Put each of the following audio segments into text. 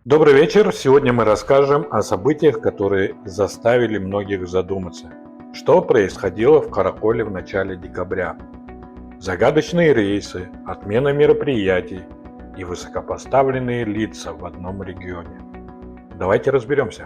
Добрый вечер! Сегодня мы расскажем о событиях, которые заставили многих задуматься. Что происходило в Караколе в начале декабря? Загадочные рейсы, отмена мероприятий и высокопоставленные лица в одном регионе. Давайте разберемся.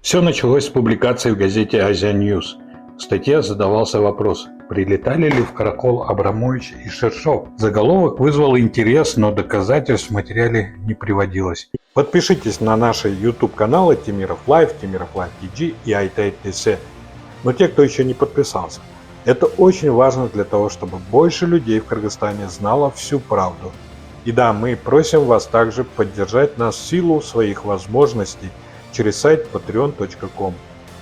Все началось с публикации в газете Asia News. В статье задавался вопрос, прилетали ли в Каракол Абрамович и Шершов. Заголовок вызвал интерес, но доказательств в материале не приводилось. Подпишитесь на наши YouTube каналы Темиров Лайв, Темиров Лайв TG и ITTC. Но те, кто еще не подписался. Это очень важно для того, чтобы больше людей в Кыргызстане знало всю правду. И да, мы просим вас также поддержать нас в силу своих возможностей через сайт patreon.com.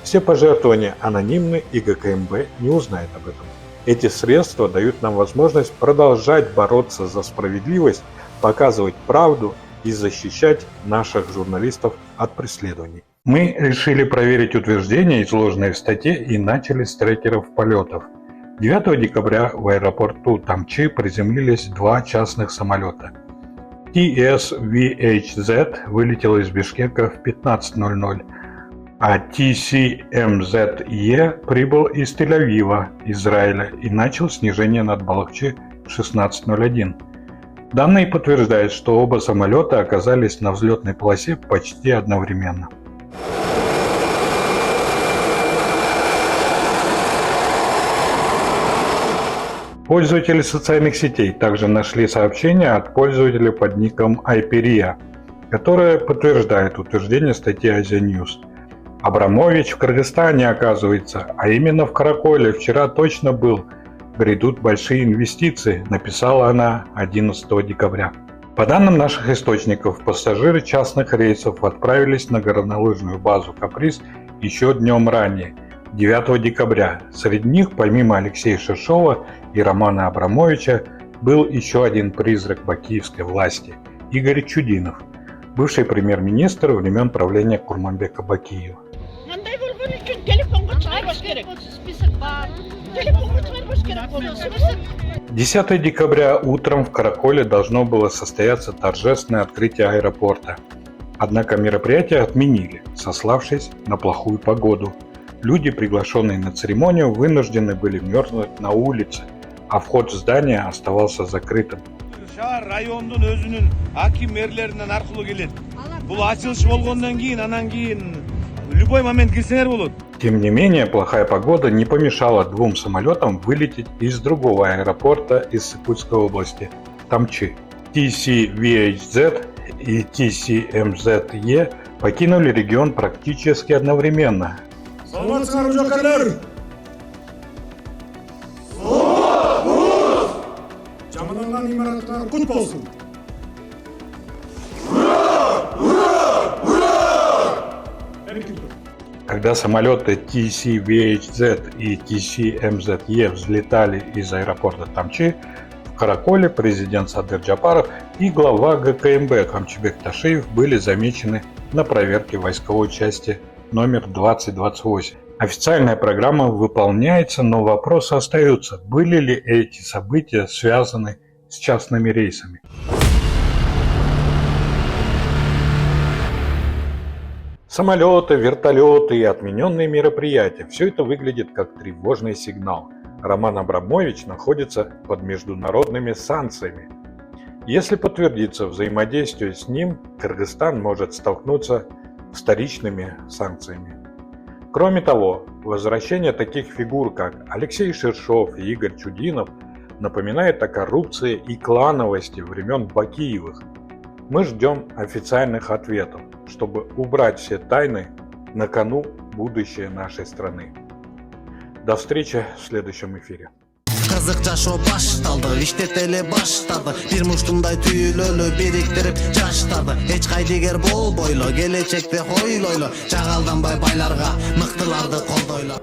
Все пожертвования анонимны, и ГКМБ не узнает об этом. Эти средства дают нам возможность продолжать бороться за справедливость, показывать правду и защищать наших журналистов от преследований. Мы решили проверить утверждения, изложенные в статье, и начали с трекеров полетов. 9 декабря в аэропорту Тамчи приземлились два частных самолета. TS-VHZ вылетел из Бишкека в 15:00, а TC-MZE прибыл из Тель-Авива, Израиля, и начал снижение над Балахчи в 16:01. Данные подтверждают, что оба самолета оказались на взлетной полосе почти одновременно. Пользователи социальных сетей также нашли сообщение от пользователя под ником Айперия, которое подтверждает утверждение статьи Asia News. Абрамович в Кыргызстане, оказывается, а именно в Караколе вчера точно был. Грядут большие инвестиции, написала она 11 декабря. По данным наших источников, пассажиры частных рейсов отправились на горнолыжную базу Каприз еще днем ранее, 9 декабря. Среди них, помимо Алексея Шершова и Романа Абрамовича, был еще один призрак бакиевской власти – Игорь Чудинов, бывший премьер-министр времен правления Курманбека Бакиева. 10 декабря утром в Караколе должно было состояться торжественное открытие аэропорта. Однако мероприятие отменили, сославшись на плохую погоду. Люди, приглашенные на церемонию, вынуждены были мерзнуть на улице, а вход в здание оставался закрытым. Шаар райондун өзүнүн аким мэрлеринен аркылуу келет. Бул ачылыш болгондон кийин, анан кийин любой момент кирсеңер болот. Тем не менее, плохая погода не помешала двум самолетам вылететь из другого аэропорта из Иркутской области – Тамчи. TC-VHZ и TC-MZE покинули регион практически одновременно. Когда самолеты TC-VHZ и TC-MZE взлетали из аэропорта Тамчи, в Караколе президент Садыр Джапаров и глава ГКМБ Камчыбек Ташиев были замечены на проверке войсковой части номер 2028. Официальная программа выполняется, но вопросы остаются, были ли эти события связаны с частными рейсами. Самолеты, вертолеты и отмененные мероприятия – все это выглядит как тревожный сигнал. Роман Абрамович находится под международными санкциями. Если подтвердится взаимодействие с ним, Кыргызстан может столкнуться с вторичными санкциями. Кроме того, возвращение таких фигур, как Алексей Шершов и Игорь Чудинов, напоминает о коррупции и клановости времен Бакиевых. Мы ждем официальных ответов, чтобы убрать все тайны, на кону будущее нашей страны. До встречи в следующем эфире. Кызык жашоо башталды, иштеп эле баштады. Бир муштумдай түйүлөлү бириктирип жаштарды. Эч кайдыгер болбойлу, келечекте хойлойлу. Жагалданбай байларга, мыктыларды колдойлу.